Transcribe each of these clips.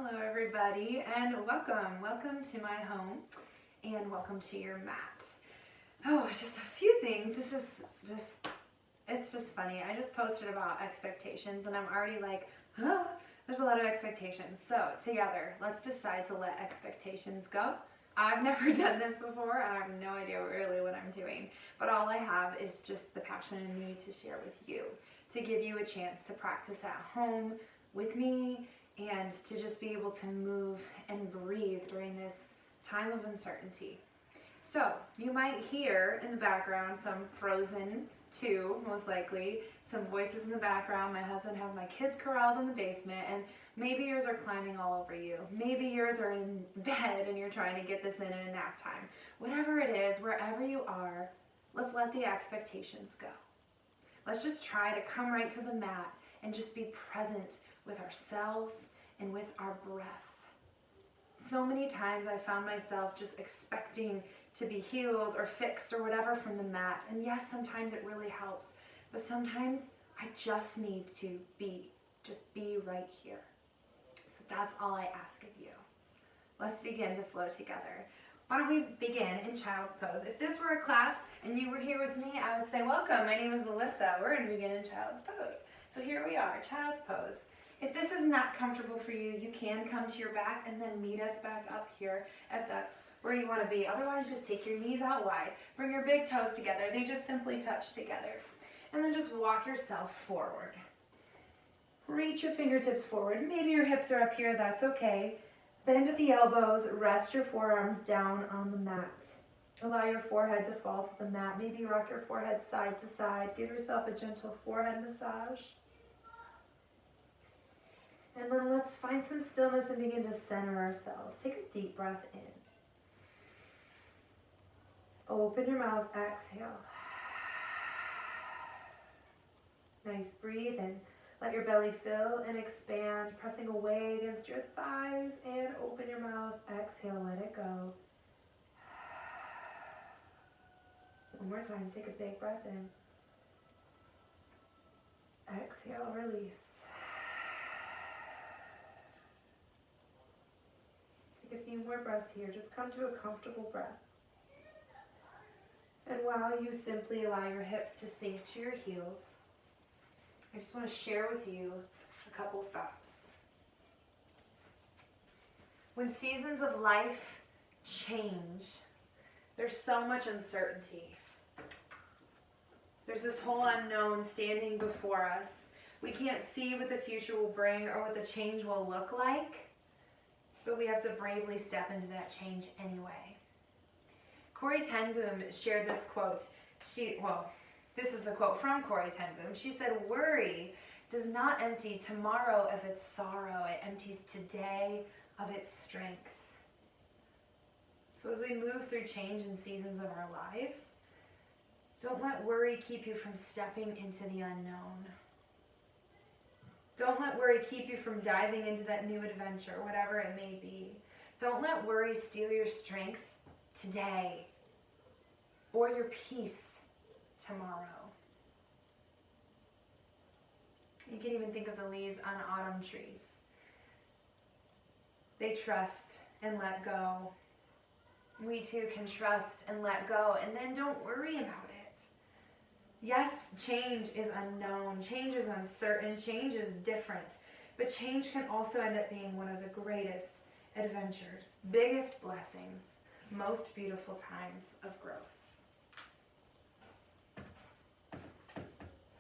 Hello everybody and welcome. Welcome to my home and welcome to your mat. Oh, just a few things. It's just funny. I just posted about expectations and I'm already like, there's a lot of expectations. So together, let's decide to let expectations go. I've never done this before. I have no idea really what I'm doing, but all I have is just the passion in me to share with you, to give you a chance to practice at home with me and to just be able to move and breathe during this time of uncertainty. So you might hear in the background some Frozen 2, most likely, some voices in the background. My husband has my kids corralled in the basement, and maybe yours are climbing all over you. Maybe yours are in bed and you're trying to get this in a nap time. Whatever it is, wherever you are, let's let the expectations go. Let's just try to come right to the mat and just be present with ourselves and with our breath. So many times I found myself just expecting to be healed or fixed or whatever from the mat. And yes, sometimes it really helps, but sometimes I just need to just be right here. So that's all I ask of you. Let's begin to flow together. Why don't we begin in child's pose? If this were a class and you were here with me, I would say, welcome, my name is Alyssa. We're going to begin in child's pose. So here we are, child's pose. If this is not comfortable for you, you can come to your back and then meet us back up here if that's where you want to be. Otherwise, just take your knees out wide. Bring your big toes together. They just simply touch together. And then just walk yourself forward. Reach your fingertips forward. Maybe your hips are up here. That's okay. Bend at the elbows. Rest your forearms down on the mat. Allow your forehead to fall to the mat. Maybe rock your forehead side to side. Give yourself a gentle forehead massage. And then let's find some stillness and begin to center ourselves. Take a deep breath in. Open your mouth, exhale. Nice, breathe in. Let your belly fill and expand, pressing away against your thighs, and open your mouth, exhale, let it go. One more time, take a big breath in. Exhale, release. Take a few more breaths here. Just come to a comfortable breath. And while you simply allow your hips to sink to your heels, I just want to share with you a couple thoughts. When seasons of life change, there's so much uncertainty. There's this whole unknown standing before us. We can't see what the future will bring or what the change will look like, but we have to bravely step into that change anyway. Corrie ten Boom shared this quote. This is a quote from Corrie ten Boom. She said, "Worry does not empty tomorrow of its sorrow. It empties today of its strength." So as we move through change and seasons of our lives, don't let worry keep you from stepping into the unknown. Don't let worry keep you from diving into that new adventure, whatever it may be. Don't let worry steal your strength today or your peace tomorrow. You can even think of the leaves on autumn trees. They trust and let go. We too can trust and let go, and then don't worry about it. Yes, change is unknown, change is uncertain, change is different, but change can also end up being one of the greatest adventures, biggest blessings, most beautiful times of growth.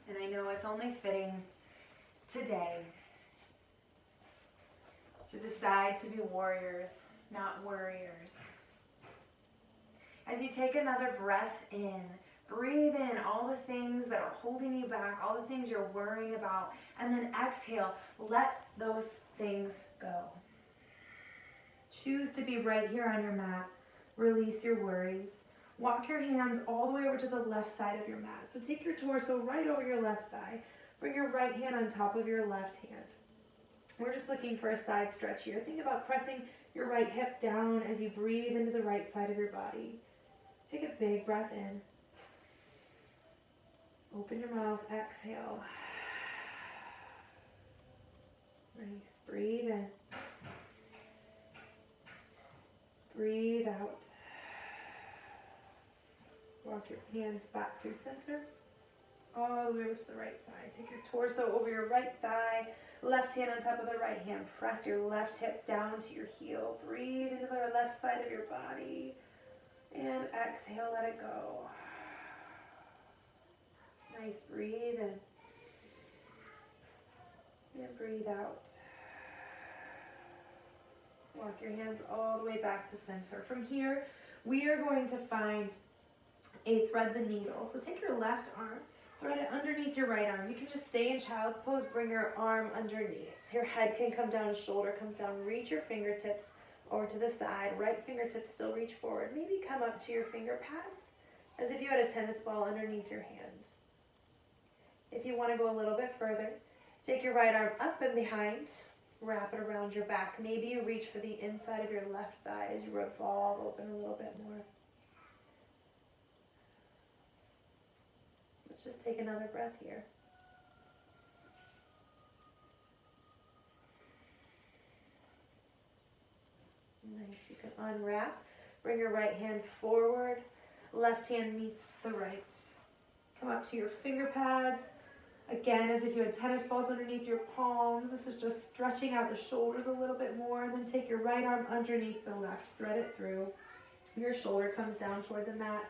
And I know it's only fitting today to decide to be warriors, not worriers. As you take another breath in, breathe in all the things that are holding you back, all the things you're worrying about, and then exhale, let those things go. Choose to be right here on your mat. Release your worries. Walk your hands all the way over to the left side of your mat. So take your torso right over your left thigh. Bring your right hand on top of your left hand. We're just looking for a side stretch here. Think about pressing your right hip down as you breathe into the right side of your body. Take a big breath in. Open your mouth, exhale. Nice, breathe in. Breathe out. Walk your hands back through center. All the way over to the right side. Take your torso over your right thigh. Left hand on top of the right hand. Press your left hip down to your heel. Breathe into the left side of your body. And exhale, let it go. Nice, breathe in. And breathe out. Walk your hands all the way back to center. From here, we are going to find a thread the needle. So take your left arm, thread it underneath your right arm. You can just stay in child's pose, bring your arm underneath. Your head can come down, shoulder comes down. Reach your fingertips over to the side. Right fingertips still reach forward. Maybe come up to your finger pads as if you had a tennis ball underneath your hands. If you want to go a little bit further, take your right arm up and behind. Wrap it around your back. Maybe you reach for the inside of your left thigh as you revolve open a little bit more. Let's just take another breath here. Nice. You can unwrap. Bring your right hand forward. Left hand meets the right. Come up to your finger pads. Again, as if you had tennis balls underneath your palms. This is just stretching out the shoulders a little bit more. Then take your right arm underneath the left. Thread it through. Your shoulder comes down toward the mat.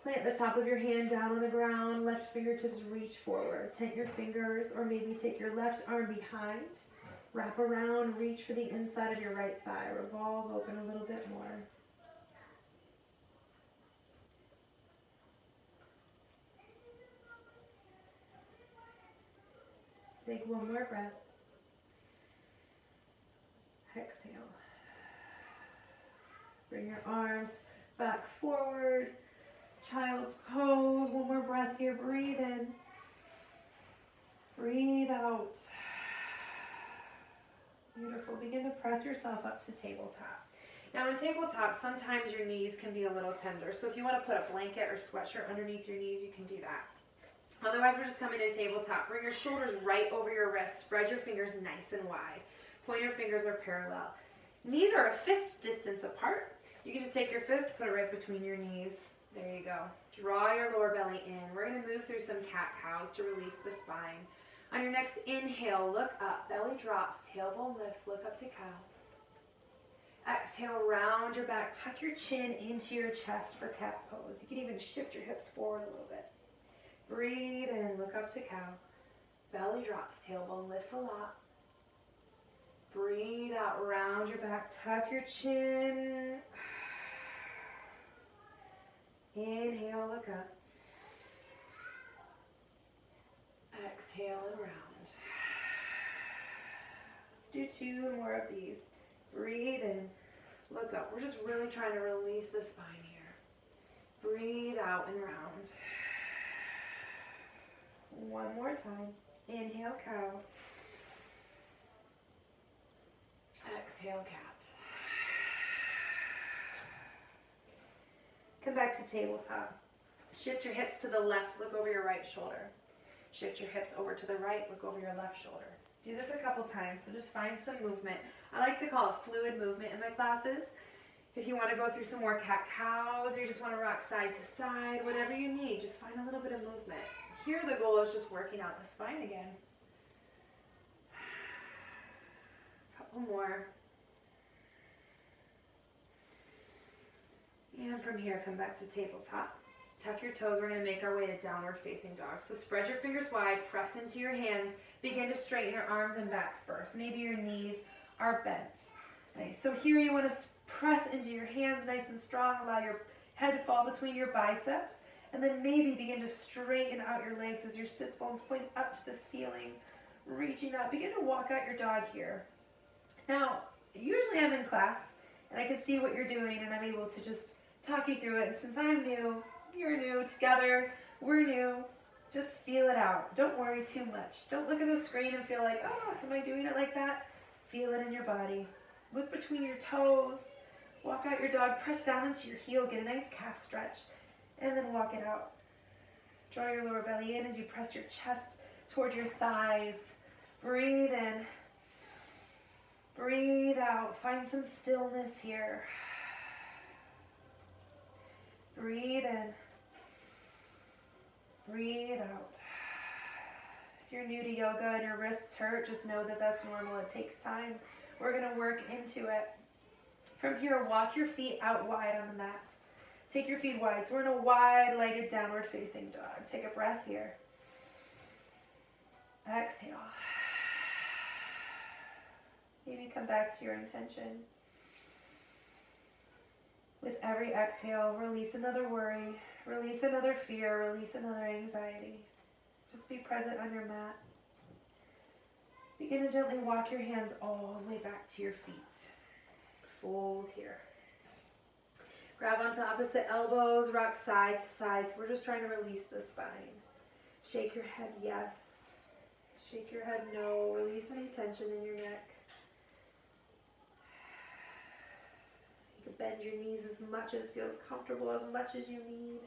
Plant the top of your hand down on the ground. Left fingertips reach forward. Tent your fingers, or maybe take your left arm behind. Wrap around, reach for the inside of your right thigh. Revolve open a little bit more. Take one more breath. Exhale. Bring your arms back forward. Child's pose. One more breath here. Breathe in. Breathe out. Beautiful. Begin to press yourself up to tabletop. Now in tabletop, sometimes your knees can be a little tender. So if you want to put a blanket or sweatshirt underneath your knees, you can do that. Otherwise, we're just coming to tabletop. Bring your shoulders right over your wrists. Spread your fingers nice and wide. Pointer fingers are parallel. Knees are a fist distance apart. You can just take your fist, put it right between your knees. There you go. Draw your lower belly in. We're going to move through some cat-cows to release the spine. On your next inhale, look up. Belly drops. Tailbone lifts. Look up to cow. Exhale, round your back. Tuck your chin into your chest for cat pose. You can even shift your hips forward a little bit. Breathe in, look up to cow. Belly drops, tailbone lifts a lot. Breathe out, round your back, tuck your chin. Inhale, look up. Exhale and round. Let's do 2 more of these. Breathe in, look up. We're just really trying to release the spine here. Breathe out and round. One more time. Inhale, cow. Exhale, cat. Come back to tabletop. Shift your hips to the left, look over your right shoulder. Shift your hips over to the right, look over your left shoulder. Do this a couple times, so just find some movement. I like to call it fluid movement in my classes. If you want to go through some more cat-cows, or you just want to rock side to side, whatever you need, just find a little bit of movement. Here the goal is just working out the spine again. Couple more. And from here, come back to tabletop. Tuck your toes. We're going to make our way to downward facing dog. So spread your fingers wide, press into your hands. Begin to straighten your arms and back first. Maybe your knees are bent. Nice. So here you want to press into your hands nice and strong. Allow your head to fall between your biceps. And then maybe begin to straighten out your legs as your sits bones point up to the ceiling. Reaching up. Begin to walk out your dog here. Now, usually I'm in class and I can see what you're doing and I'm able to just talk you through it. And since I'm new, you're new, together, we're new, just feel it out. Don't worry too much. Don't look at the screen and feel like, oh, am I doing it like that? Feel it in your body. Look between your toes. Walk out your dog. Press down into your heel. Get a nice calf stretch. And then walk it out. Draw your lower belly in as you press your chest toward your thighs. Breathe in. Breathe out. Find some stillness here. Breathe in. Breathe out. If you're new to yoga and your wrists hurt, just know that that's normal. It takes time. We're going to work into it. From here, walk your feet out wide on the mat. Take your feet wide. So we're in a wide-legged downward facing dog. Take a breath here. Exhale. Maybe come back to your intention. With every exhale, release another worry, release another fear, release another anxiety. Just be present on your mat. Begin to gently walk your hands all the way back to your feet. Fold here. Grab onto opposite elbows, rock side to side. So we're just trying to release the spine. Shake your head yes. Shake your head no. Release any tension in your neck. You can bend your knees as much as feels comfortable, as much as you need.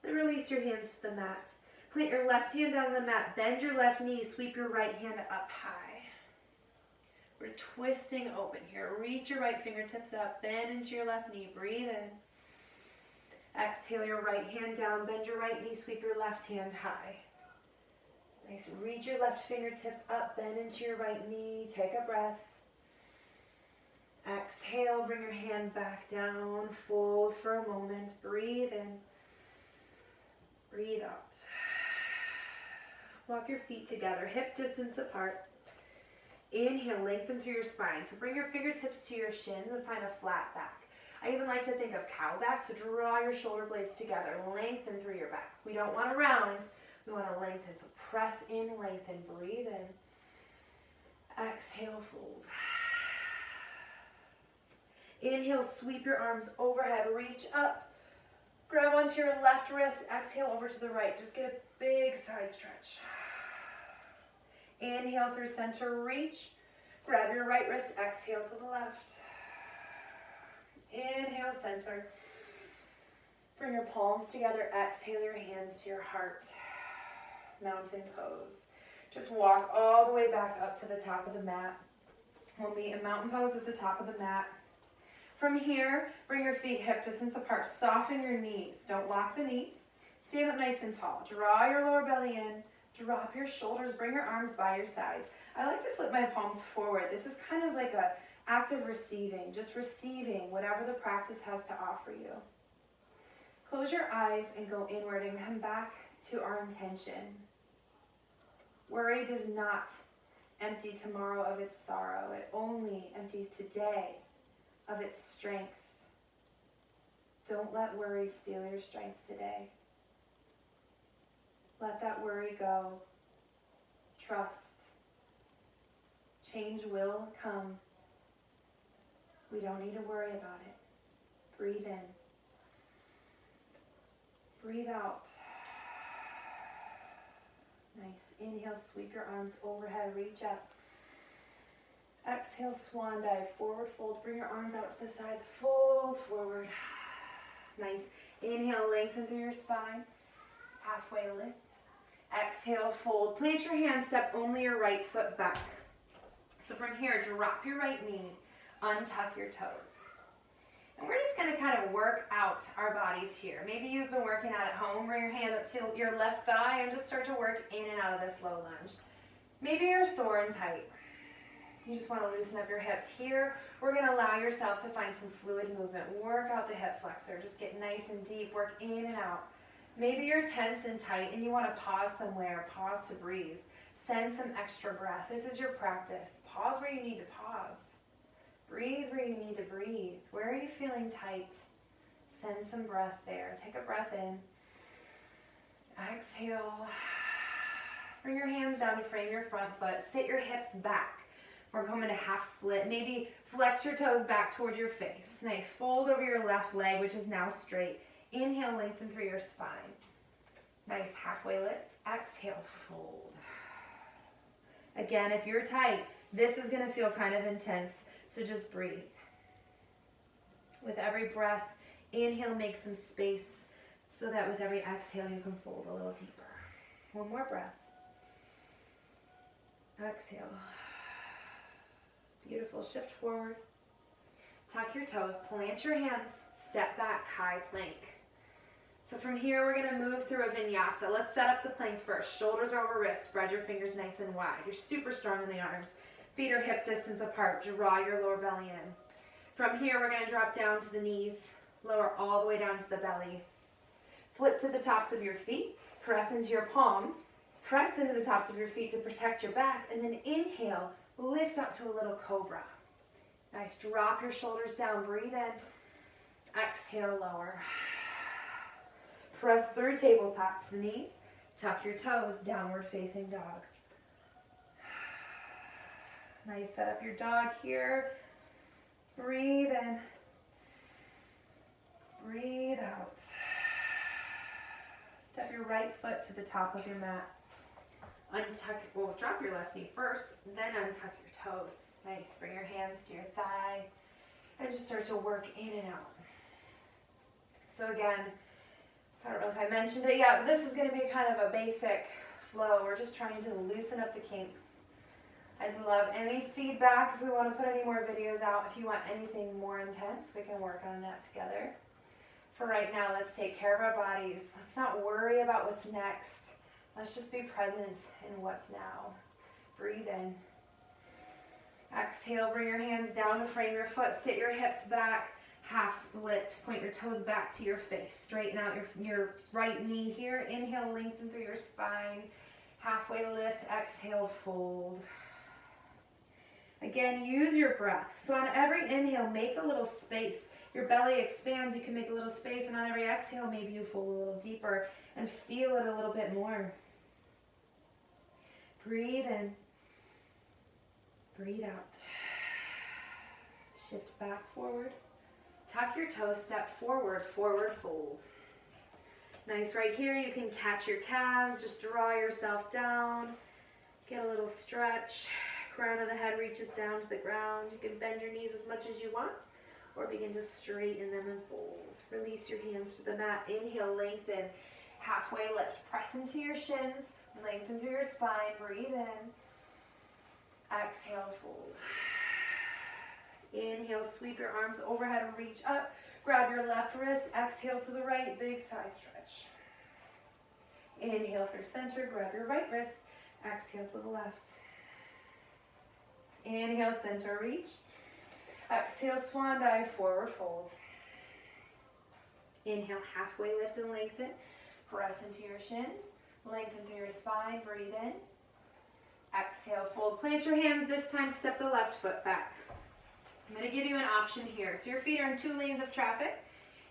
Then release your hands to the mat. Plant your left hand down the mat. Bend your left knee. Sweep your right hand up high. We're twisting open here. Reach your right fingertips up. Bend into your left knee. Breathe in. Exhale your right hand down. Bend your right knee. Sweep your left hand high. Nice. Reach your left fingertips up. Bend into your right knee. Take a breath. Exhale. Bring your hand back down. Fold for a moment. Breathe in. Breathe out. Walk your feet together, hip distance apart. Inhale, lengthen through your spine. So bring your fingertips to your shins and find a flat back. I even like to think of cow back, so draw your shoulder blades together. Lengthen through your back. We don't want to round, we want to lengthen. So press in, lengthen, breathe in. Exhale, fold. Inhale, sweep your arms overhead, reach up. Grab onto your left wrist, exhale over to the right. Just get a big side stretch. Inhale through center, reach. Grab your right wrist, exhale to the left. Inhale, center. Bring your palms together, exhale your hands to your heart. Mountain pose. Just walk all the way back up to the top of the mat. We'll meet in mountain pose at the top of the mat. From here, bring your feet hip distance apart. Soften your knees. Don't lock the knees. Stand up nice and tall. Draw your lower belly in. Drop your shoulders. Bring your arms by your sides. I like to flip my palms forward. This is kind of like an act of receiving. Just receiving whatever the practice has to offer you. Close your eyes and go inward and come back to our intention. Worry does not empty tomorrow of its sorrow. It only empties today of its strength. Don't let worry steal your strength today. Let that worry go. Trust. Change will come. We don't need to worry about it. Breathe in. Breathe out. Nice. Inhale, sweep your arms overhead, reach up. Exhale, swan dive, forward fold. Bring your arms out to the sides, fold forward. Nice. Inhale, lengthen through your spine. Halfway lift. Exhale, fold. Plant your hand, step only your right foot back. So from here, drop your right knee, untuck your toes. And we're just going to kind of work out our bodies here. Maybe you've been working out at home. Bring your hand up to your left thigh and just start to work in and out of this low lunge. Maybe you're sore and tight. You just want to loosen up your hips. Here, we're going to allow yourself to find some fluid movement. Work out the hip flexor. Just get nice and deep. Work in and out. Maybe you're tense and tight and you want to pause somewhere. Pause to breathe. Send some extra breath. This is your practice. Pause where you need to pause. Breathe where you need to breathe. Where are you feeling tight? Send some breath there. Take a breath in. Exhale. Bring your hands down to frame your front foot. Sit your hips back. We're coming to half split. Maybe flex your toes back towards your face. Nice. Fold over your left leg, which is now straight. Inhale, lengthen through your spine. Nice. Halfway lift. Exhale, fold. Again, if you're tight, this is going to feel kind of intense. So just breathe. With every breath, inhale, make some space so that with every exhale you can fold a little deeper. One more breath. Exhale. Beautiful. Shift forward. tuck your toes, plant your hands, step back, high plank. So from here, we're gonna move through a vinyasa. Let's set up the plank first. Shoulders over wrists, spread your fingers nice and wide. You're super strong in the arms. Feet are hip distance apart. Draw your lower belly in. From here, we're gonna drop down to the knees, lower all the way down to the belly. Flip to the tops of your feet, press into your palms, press into the tops of your feet to protect your back, and then inhale, lift up to a little cobra. Nice, drop your shoulders down, breathe in, exhale, lower. Press through tabletop to the knees, tuck your toes, downward facing dog. Nice, set up your dog here, breathe in, breathe out. Step your right foot to the top of your mat. Untuck, well, drop your left knee first, then untuck your toes. Nice, bring your hands to your thigh, and just start to work in and out. So again, I don't know if I mentioned it yet, but this is going to be kind of a basic flow. We're just trying to loosen up the kinks. I'd love any feedback if we want to put any more videos out. If you want anything more intense, we can work on that together. For right now, let's take care of our bodies. Let's not worry about what's next. Let's just be present in what's now. Breathe in. Exhale, bring your hands down to frame your foot. Sit your hips back, half split. Point your toes back to your face. Straighten out your right knee here. Inhale, lengthen through your spine. Halfway lift, exhale, fold. Again, use your breath. So on every inhale, make a little space. Your belly expands, you can make a little space, and on every exhale, maybe you fold a little deeper and feel it a little bit more. Breathe in. Breathe out. Shift back forward. Tuck your toes, step forward, forward fold. Nice, right here you can catch your calves, just draw yourself down. Get a little stretch. Crown of the head reaches down to the ground. You can bend your knees as much as you want, or begin to straighten them and fold. Release your hands to the mat. Inhale, lengthen. Halfway lift. Press into your shins. Lengthen through your spine. Breathe in. Exhale, fold. Inhale, sweep your arms overhead and reach up. Grab your left wrist. Exhale to the right. Big side stretch. Inhale through center. Grab your right wrist. Exhale to the left. Inhale, center, reach. Exhale, swan dive, forward fold. Inhale, halfway lift and lengthen. Press into your shins. Lengthen through your spine. Breathe in. Exhale, fold. Plant your hands. This time, step the left foot back. I'm going to give you an option here. So your feet are in 2 lanes of traffic.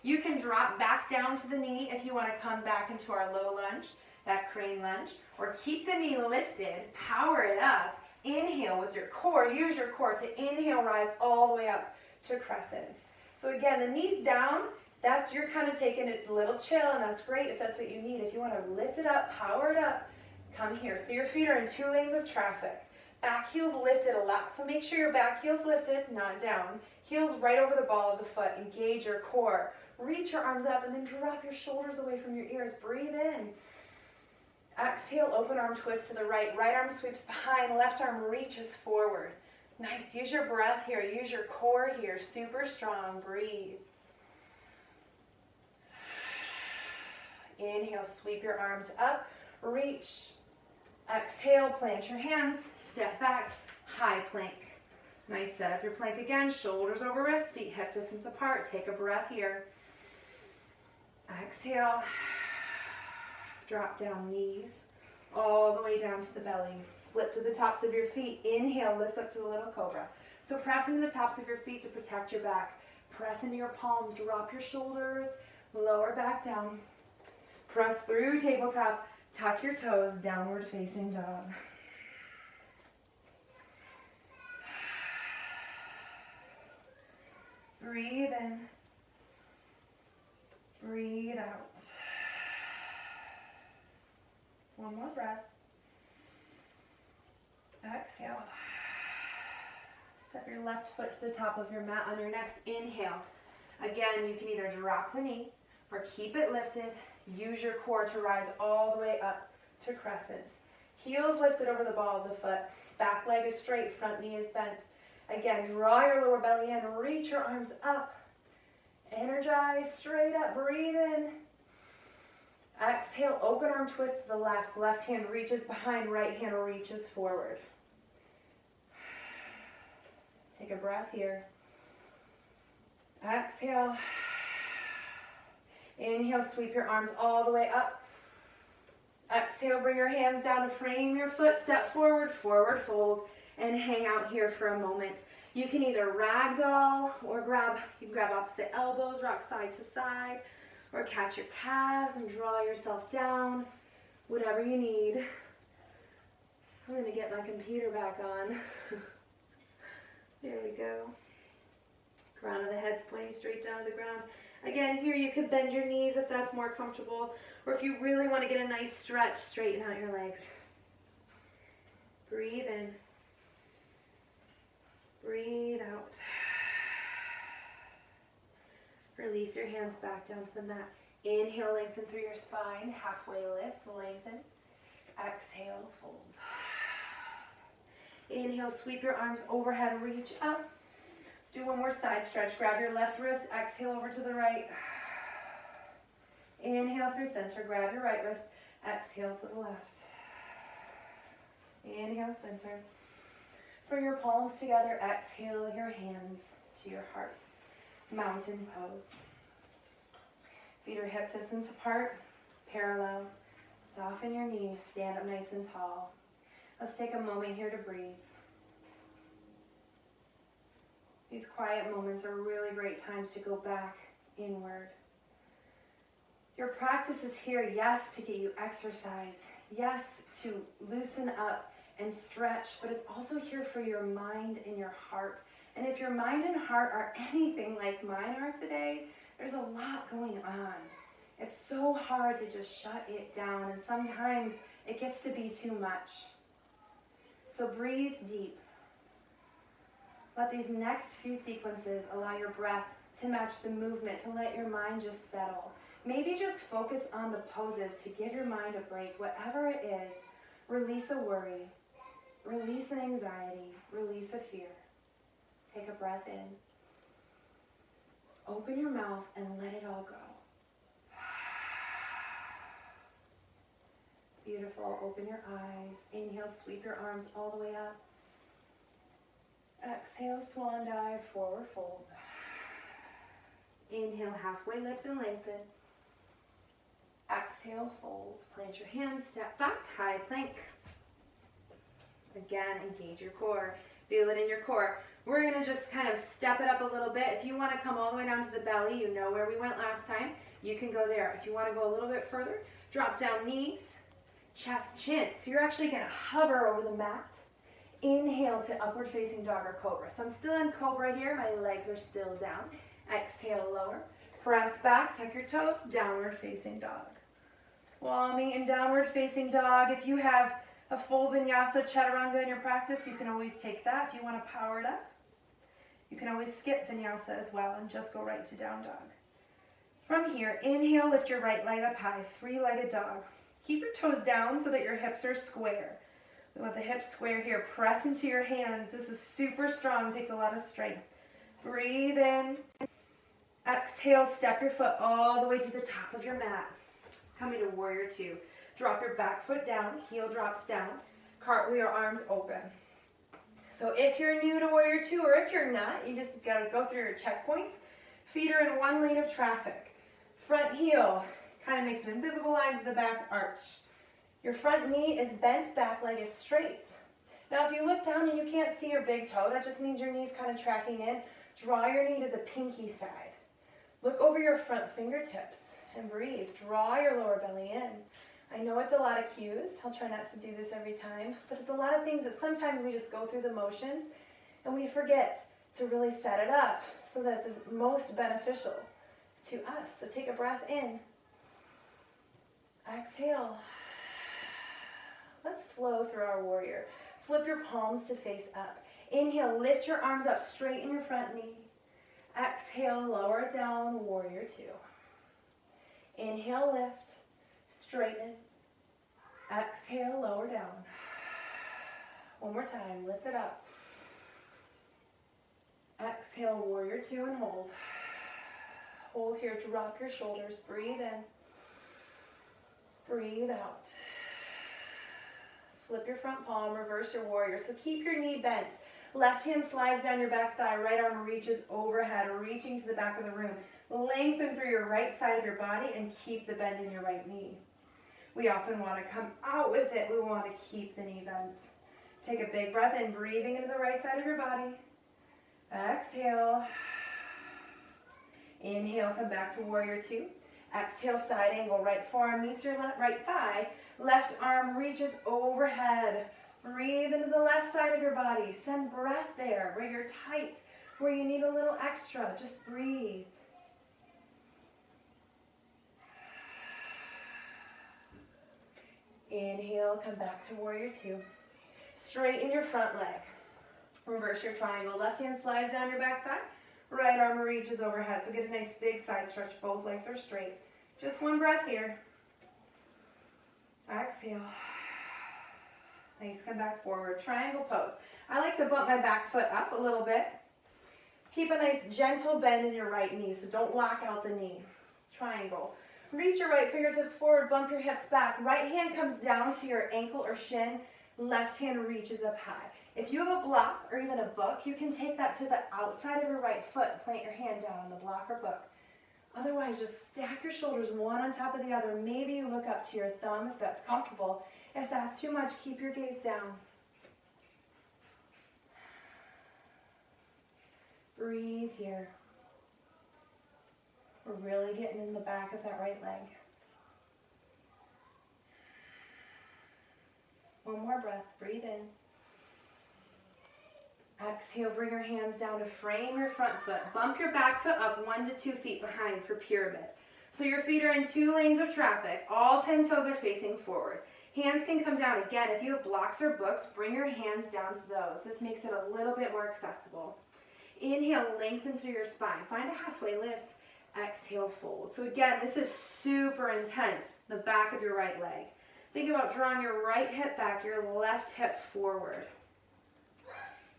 You can drop back down to the knee if you want to come back into our low lunge, that crane lunge, or keep the knee lifted, power it up. Inhale with your core. Use your core to inhale, rise all the way up to crescent. So again, the knees down, that's you're kind of taking it a little chill, and that's great if that's what you need. If you want to lift it up, power it up, come here. So your feet are in 2 lanes of traffic. Back heels lifted a lot. So make sure your back heel's lifted, not down. Heels right over the ball of the foot. Engage your core. Reach your arms up and then drop your shoulders away from your ears. Breathe in. Exhale, open arm twist to the right. Right arm sweeps behind, left arm reaches forward. Nice, use your breath here, use your core here. Super strong, breathe. Inhale, sweep your arms up, reach. Exhale, plant your hands, step back, high plank. Nice, set up your plank again, shoulders over wrists, feet hip distance apart. Take a breath here. Exhale. Drop down knees all the way down to the belly. Flip to the tops of your feet. Inhale, lift up to a little cobra. So press into the tops of your feet to protect your back. Press into your palms. Drop your shoulders. Lower back down. Press through tabletop. Tuck your toes. Downward facing dog. Breathe in. Breathe out. One more breath. Exhale. Step your left foot to the top of your mat on your next inhale. Again, you can either drop the knee or keep it lifted. Use your core to rise all the way up to crescent. Heels lifted over the ball of the foot. Back leg is straight, front knee is bent. Again, draw your lower belly in, reach your arms up. Energize, straight up, breathe in. Exhale, open arm twist to the left. Left hand reaches behind, right hand reaches forward. Take a breath here. Exhale. Inhale, sweep your arms all the way up. Exhale, bring your hands down to frame your foot. Step forward, forward fold, and hang out here for a moment. You can either ragdoll or you can grab opposite elbows, rock side to side, or catch your calves and draw yourself down, whatever you need. I'm going to get my computer back on. There we go. Crown of the head's pointing straight down to the ground. Again, here you could bend your knees if that's more comfortable, or if you really want to get a nice stretch, straighten out your legs. Breathe in. Breathe out. Release your hands back down to the mat. Inhale, lengthen through your spine. Halfway lift, lengthen. Exhale, fold. Inhale, sweep your arms overhead, reach up. Let's do one more side stretch. Grab your left wrist, exhale over to the right. Inhale through center, grab your right wrist, exhale to the left. Inhale, center. Bring your palms together, exhale your hands to your heart. Mountain pose. Feet are hip distance apart, parallel. Soften your knees, stand up nice and tall. Let's take a moment here to breathe. These quiet moments are really great times to go back inward. Your practice is here, yes, to get you exercise, yes, to loosen up and stretch, but it's also here for your mind and your heart. And if your mind and heart are anything like mine are today, there's a lot going on. It's so hard to just shut it down, and sometimes it gets to be too much. So breathe deep. Let these next few sequences allow your breath to match the movement, to let your mind just settle. Maybe just focus on the poses to give your mind a break, whatever it is. Release a worry, release an anxiety, release a fear. Take a breath in. Open your mouth and let it all go. Beautiful. Open your eyes. Inhale, sweep your arms all the way up. Exhale, swan dive, forward fold. Inhale, halfway lift and lengthen. Exhale, fold. Plant your hands, step back, high plank. Again, engage your core. Feel it in your core. We're going to just kind of step it up a little bit. If you want to come all the way down to the belly, you know where we went last time, you can go there. If you want to go a little bit further, drop down knees, chest, chin. So you're actually going to hover over the mat. Inhale to upward facing dog or cobra. So I'm still in cobra here. My legs are still down. Exhale, lower. Press back, tuck your toes, downward facing dog. While I'm in downward facing dog, if you have a full vinyasa chaturanga in your practice, you can always take that. If you want to power it up, you can always skip vinyasa as well and just go right to down dog. From here, inhale, lift your right leg up high, three-legged dog. Keep your toes down so that your hips are square. We want the hips square here. Press into your hands. This is super strong, takes a lot of strength. Breathe in. Exhale, step your foot all the way to the top of your mat. Coming to warrior two. Drop your back foot down, heel drops down. Cartwheel your arms open. So if you're new to warrior two, or if you're not, you just gotta go through your checkpoints. Feet are in one lane of traffic. Front heel kind of makes an invisible line to the back arch. Your front knee is bent, back leg is straight. Now if you look down and you can't see your big toe, that just means your knee's kind of tracking in. Draw your knee to the pinky side. Look over your front fingertips and breathe. Draw your lower belly in. I know it's a lot of cues. I'll try not to do this every time, but it's a lot of things that sometimes we just go through the motions and we forget to really set it up so that it's most beneficial to us. So take a breath in. Exhale. Let's flow through our warrior. Flip your palms to face up. Inhale, lift your arms up, straighten your front knee. Exhale, lower it down, warrior two. Inhale, lift, straighten. Exhale, lower down. One more time, lift it up. Exhale, warrior two, and hold. Hold here, drop your shoulders, breathe in. Breathe out. Flip your front palm, reverse your warrior. So keep your knee bent. Left hand slides down your back thigh, right arm reaches overhead, reaching to the back of the room. Lengthen through your right side of your body and keep the bend in your right knee. We often want to come out with it. We want to keep the knee bent. Take a big breath in, breathing into the right side of your body. Exhale. Inhale, come back to warrior two. Exhale, side angle, right forearm meets your right thigh. Left arm reaches overhead. Breathe into the left side of your body. Send breath there where you're tight, where you need a little extra. Just breathe. Inhale, come back to warrior two. Straighten your front leg. Reverse your triangle. Left hand slides down your back thigh. Right arm reaches overhead. So get a nice big side stretch. Both legs are straight. Just one breath here. Exhale. Nice, come back forward. Triangle pose. I like to bump my back foot up a little bit. Keep a nice gentle bend in your right knee, so don't lock out the knee. Triangle. Reach your right fingertips forward, bump your hips back. Right hand comes down to your ankle or shin. Left hand reaches up high. If you have a block or even a book, you can take that to the outside of your right foot. Plant your hand down on the block or book. Otherwise, just stack your shoulders one on top of the other. Maybe you look up to your thumb if that's comfortable. If that's too much, keep your gaze down. Breathe here. We're really getting in the back of that right leg. One more breath. Breathe in. Exhale, bring your hands down to frame your front foot. Bump your back foot up 1 to 2 feet behind for pyramid. So your feet are in 2 lanes of traffic. All 10 toes are facing forward. Hands can come down. Again, if you have blocks or books, bring your hands down to those. This makes it a little bit more accessible. Inhale, lengthen through your spine. Find a halfway lift. Exhale, fold. So again, this is super intense, the back of your right leg. Think about drawing your right hip back, your left hip forward.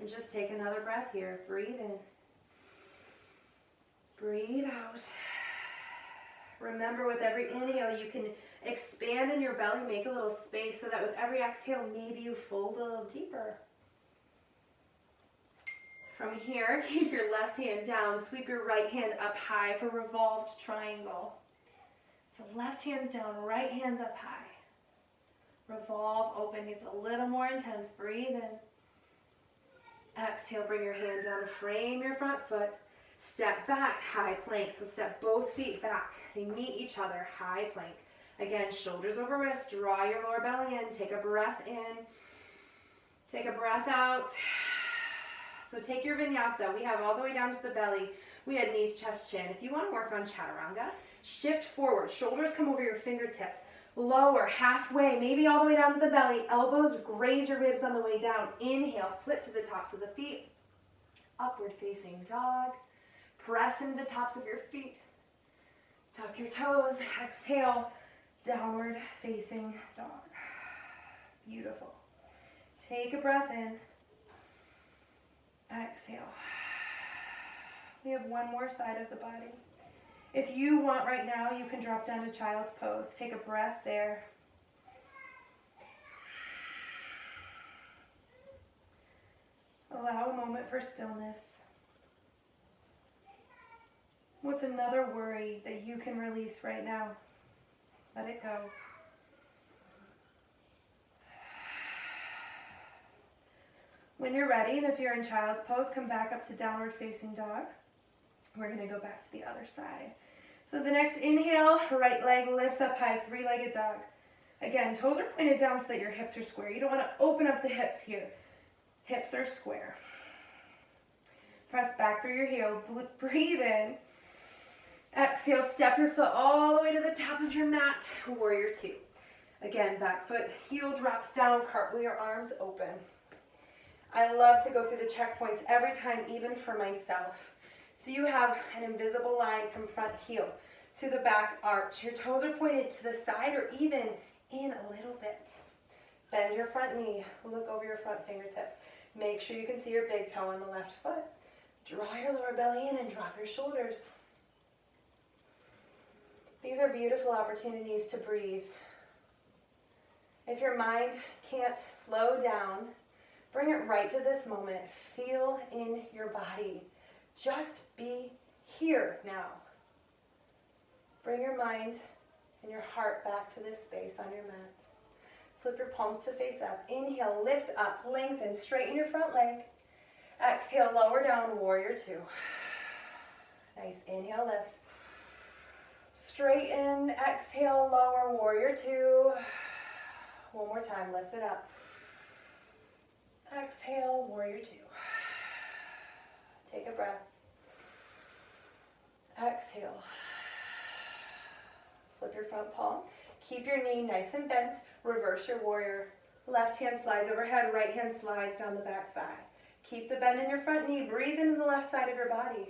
And just take another breath here. Breathe in. Breathe out. Remember, with every inhale, you can expand in your belly, make a little space so that with every exhale, maybe you fold a little deeper. From here, keep your left hand down. Sweep your right hand up high for revolved triangle. So left hand's down, right hand's up high. Revolve, open, gets a little more intense. Breathe in. Exhale, bring your hand down to frame your front foot. Step back, high plank. So step both feet back. They meet each other, high plank. Again, shoulders over wrist. Draw your lower belly in. Take a breath in. Take a breath out. So take your vinyasa. We have all the way down to the belly. We had knees, chest, chin. If you want to work on chaturanga, shift forward. Shoulders come over your fingertips. Lower, halfway, maybe all the way down to the belly. Elbows graze your ribs on the way down. Inhale, flip to the tops of the feet. Upward facing dog. Press into the tops of your feet. Tuck your toes. Exhale, downward facing dog. Beautiful. Take a breath in. Exhale. We have one more side of the body. If you want right now, you can drop down to child's pose. Take a breath there. Allow a moment for stillness. What's another worry that you can release right now? Let it go. When you're ready, and if you're in child's pose, come back up to downward facing dog. We're going to go back to the other side. So the next inhale, right leg lifts up high, 3-legged dog. Again, toes are pointed down so that your hips are square. You don't want to open up the hips here. Hips are square. Press back through your heel. Breathe in. Exhale, step your foot all the way to the top of your mat. Warrior two. Again, back foot, heel drops down, cartwheel your arms open. I love to go through the checkpoints every time, even for myself. So you have an invisible line from front heel to the back arch. Your toes are pointed to the side or even in a little bit. Bend your front knee. Look over your front fingertips. Make sure you can see your big toe on the left foot. Draw your lower belly in and drop your shoulders. These are beautiful opportunities to breathe. If your mind can't slow down, bring it right to this moment. Feel in your body. Just be here now. Bring your mind and your heart back to this space on your mat. Flip your palms to face up. Inhale, lift up, lengthen, straighten your front leg. Exhale, lower down, warrior two. Nice, inhale, lift. Straighten, exhale, lower, warrior two. One more time, lift it up. Exhale, warrior two. Take a breath. Exhale. Flip your front palm. Keep your knee nice and bent. Reverse your warrior. Left hand slides overhead, right hand slides down the back thigh. Keep the bend in your front knee. Breathe into the left side of your body.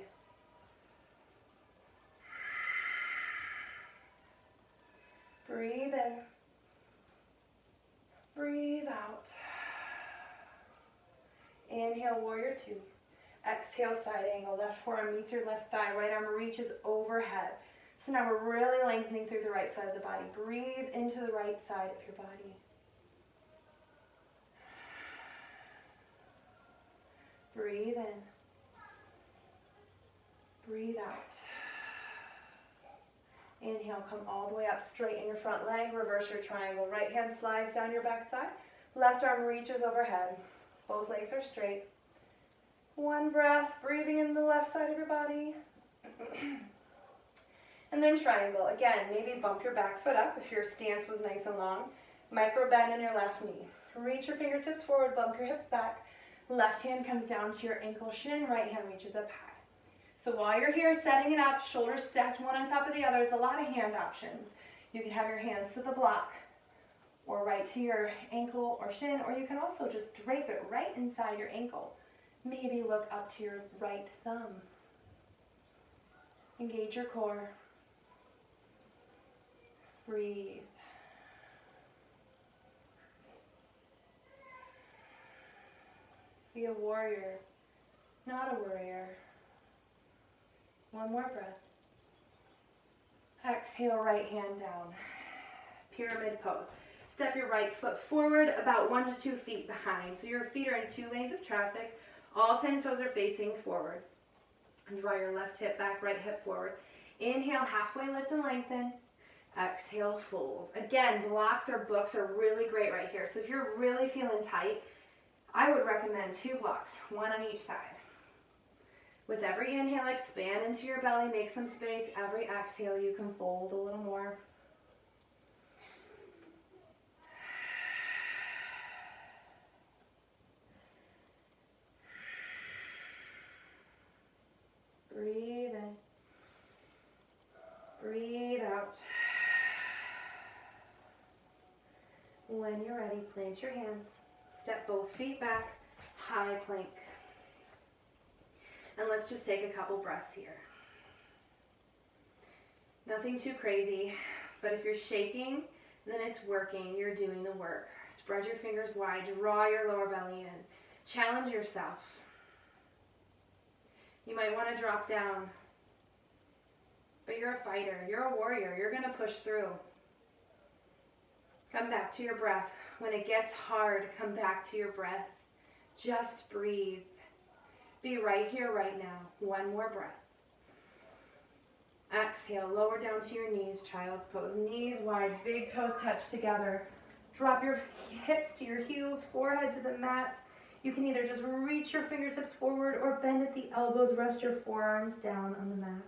Breathe in. Breathe out. Inhale, warrior two. Exhale, side angle. Left forearm meets your left thigh. Right arm reaches overhead. So now we're really lengthening through the right side of the body. Breathe into the right side of your body. Breathe in. Breathe out. Inhale, come all the way up, straighten your front leg, reverse your triangle. Right hand slides down your back thigh. Left arm reaches overhead. Both legs are straight. One breath, breathing into the left side of your body. And then triangle. Again, maybe bump your back foot up if your stance was nice and long. Micro bend in your left knee. Reach your fingertips forward, bump your hips back. Left hand comes down to your ankle shin, right hand reaches up high. So while you're here setting it up, shoulders stacked one on top of the other, there's a lot of hand options. You can have your hands to the block or right to your ankle or shin, or you can also just drape it right inside your ankle. Maybe look up to your right thumb. Engage your core. Breathe. Be a warrior, not a worrier. One more breath. Exhale, right hand down. Pyramid pose. Step your right foot forward about 1 to 2 feet behind. So your feet are in 2 lanes of traffic. All 10 toes are facing forward. And draw your left hip back, right hip forward. Inhale, halfway lift and lengthen. Exhale, fold. Again, blocks or books are really great right here. So if you're really feeling tight, I would recommend 2 blocks, 1 on each side. With every inhale, expand into your belly, make some space. Every exhale, you can fold a little more. Breathe in. Breathe out. When you're ready, plant your hands. Step both feet back, high plank. And let's just take a couple breaths here. Nothing too crazy, but if you're shaking, then it's working. You're doing the work. Spread your fingers wide, draw your lower belly in. Challenge yourself. You might want to drop down, but you're a fighter. You're a warrior. You're going to push through. Come back to your breath. When it gets hard, come back to your breath. Just breathe. Be right here, right now. One more breath. Exhale, lower down to your knees, child's pose. Knees wide, big toes touch together. Drop your hips to your heels, forehead to the mat. You can either just reach your fingertips forward or bend at the elbows, rest your forearms down on the mat.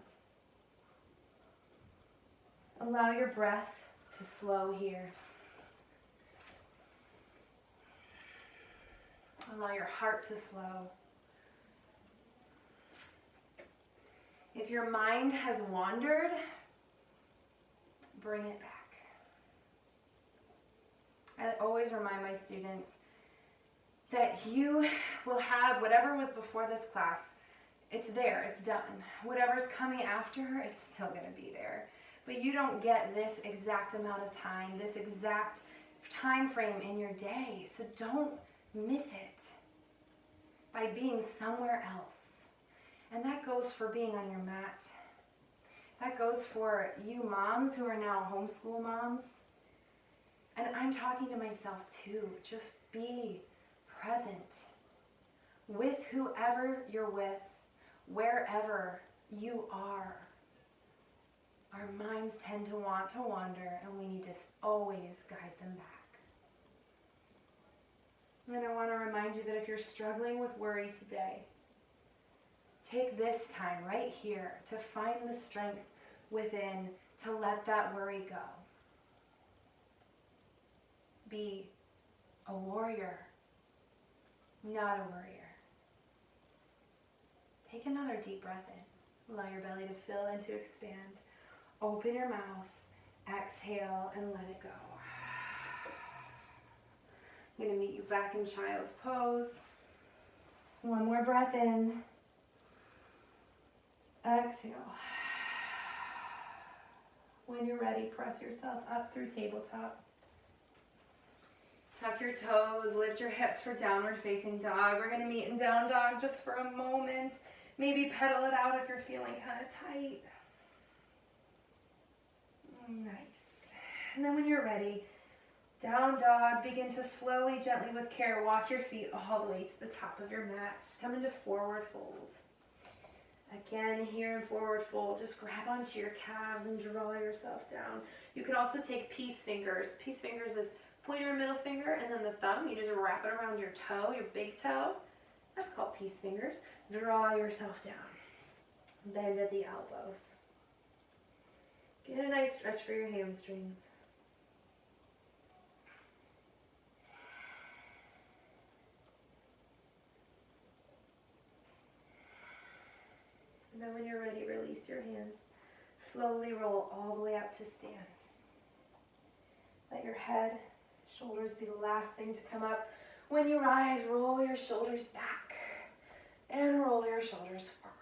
Allow your breath to slow here. Allow your heart to slow. If your mind has wandered, bring it back. I always remind my students that you will have whatever was before this class. It's there, it's done. Whatever's coming after, it's still going to be there. But you don't get this exact amount of time, this exact time frame in your day. So don't miss it by being somewhere else. And that goes for being on your mat. That goes for you moms who are now homeschool moms. And I'm talking to myself too. Just be present with whoever you're with, wherever you are. Our minds tend to want to wander, and we need to always guide them back. And I want to remind you that if you're struggling with worry today, take this time right here to find the strength within to let that worry go. Be a warrior, not a worrier. Take another deep breath in. Allow your belly to fill and to expand. Open your mouth, exhale, and let it go. I'm going to meet you back in child's pose. One more breath in. Exhale. When you're ready, press yourself up through tabletop. Tuck your toes, lift your hips for downward facing dog. We're going to meet in down dog just for a moment. Maybe pedal it out if you're feeling kind of tight. Nice. And then when you're ready, down dog, begin to slowly, gently with care, walk your feet all the way to the top of your mat. Come into forward fold. Again, here in forward fold, just grab onto your calves and draw yourself down. You can also take peace fingers. Peace fingers is pointer and middle finger, and then the thumb. You just wrap it around your toe, your big toe. That's called peace fingers. Draw yourself down. Bend at the elbows. Get a nice stretch for your hamstrings. And then when you're ready, release your hands. Slowly roll all the way up to stand. Let your head, shoulders be the last thing to come up. When you rise, roll your shoulders back and roll your shoulders forward.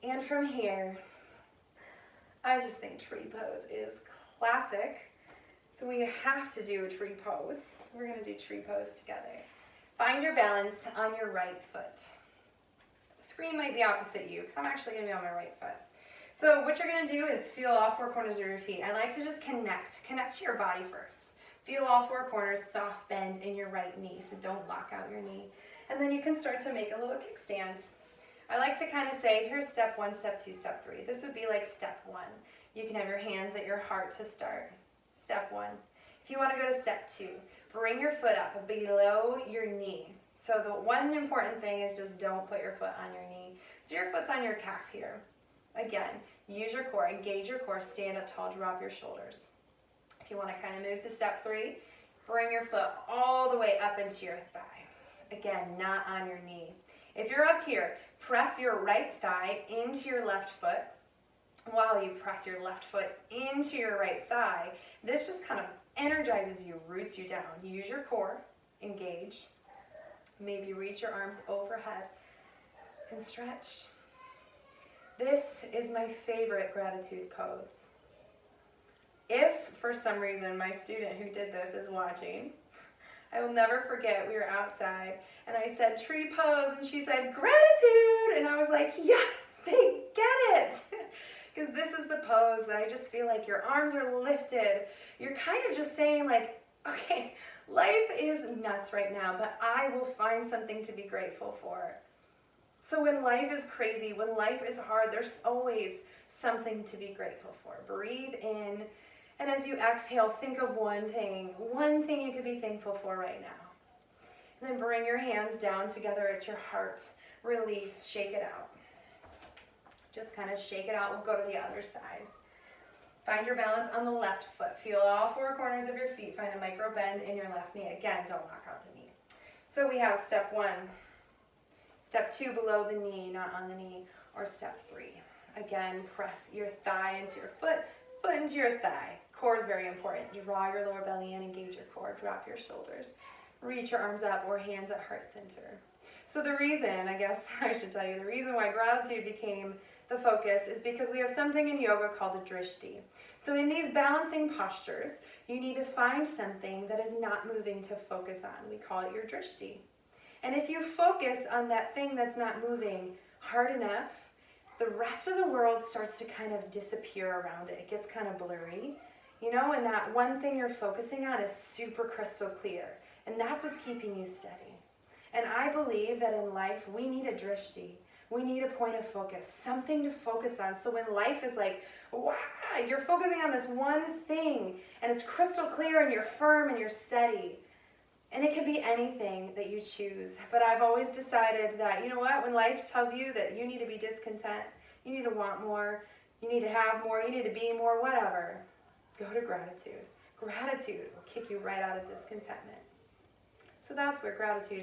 And from here, I just think tree pose is classic. So we have to do a tree pose. So we're going to do tree pose together. Find your balance on your right foot. The screen might be opposite you because I'm actually going to be on my right foot. So what you're going to do is feel all four corners of your feet. I like to just connect to your body first. Feel all four corners, soft bend in your right knee, so don't lock out your knee. And then you can start to make a little kickstand. I like to kind of say, here's step 1, step 2, step 3. This would be like step 1. You can have your hands at your heart to start. Step 1. If you want to go to step 2, bring your foot up below your knee. So the one important thing is just don't put your foot on your knee. So your foot's on your calf here. Again, use your core, engage your core, stand up tall, drop your shoulders. If you want to kind of move to step 3, bring your foot all the way up into your thigh. Again, not on your knee. If you're up here, press your right thigh into your left foot while you press your left foot into your right thigh. This just kind of energizes you, roots you down. Use your core, engage. Maybe reach your arms overhead and stretch. This is my favorite gratitude pose. If, for some reason, my student who did this is watching, I will never forget, we were outside, and I said, tree pose, and she said, gratitude! And I was like, yes, they get it! Because this is the pose that I just feel like your arms are lifted. You're kind of just saying like, okay, life is nuts right now, but I will find something to be grateful for. So when life is crazy, when life is hard, there's always something to be grateful for. Breathe in, and as you exhale, think of one thing you could be thankful for right now. And then bring your hands down together at your heart. Release, shake it out. Just kind of shake it out. We'll go to the other side. Find your balance on the left foot. Feel all four corners of your feet. Find a micro bend in your left knee. Again, don't lock out the knee. So we have step 1. Step 2, below the knee, not on the knee. Or step 3. Again, press your thigh into your foot into your thigh. Core is very important. Draw your lower belly in, engage your core, drop your shoulders. Reach your arms up or hands at heart center. So the reason, I guess I should tell you, the reason why gratitude became the focus is because we have something in yoga called a drishti. So in these balancing postures, you need to find something that is not moving to focus on. We call it your drishti. And if you focus on that thing that's not moving hard enough, the rest of the world starts to kind of disappear around it. It gets kind of blurry, you know, and that one thing you're focusing on is super crystal clear. And that's what's keeping you steady. And I believe that in life, we need a drishti. We need a point of focus, something to focus on. So when life is like, wow, you're focusing on this one thing, and it's crystal clear, and you're firm, and you're steady. And it can be anything that you choose. But I've always decided that, you know what, when life tells you that you need to be discontent, you need to want more, you need to have more, you need to be more, whatever, go to gratitude. Gratitude will kick you right out of discontentment. So that's where gratitude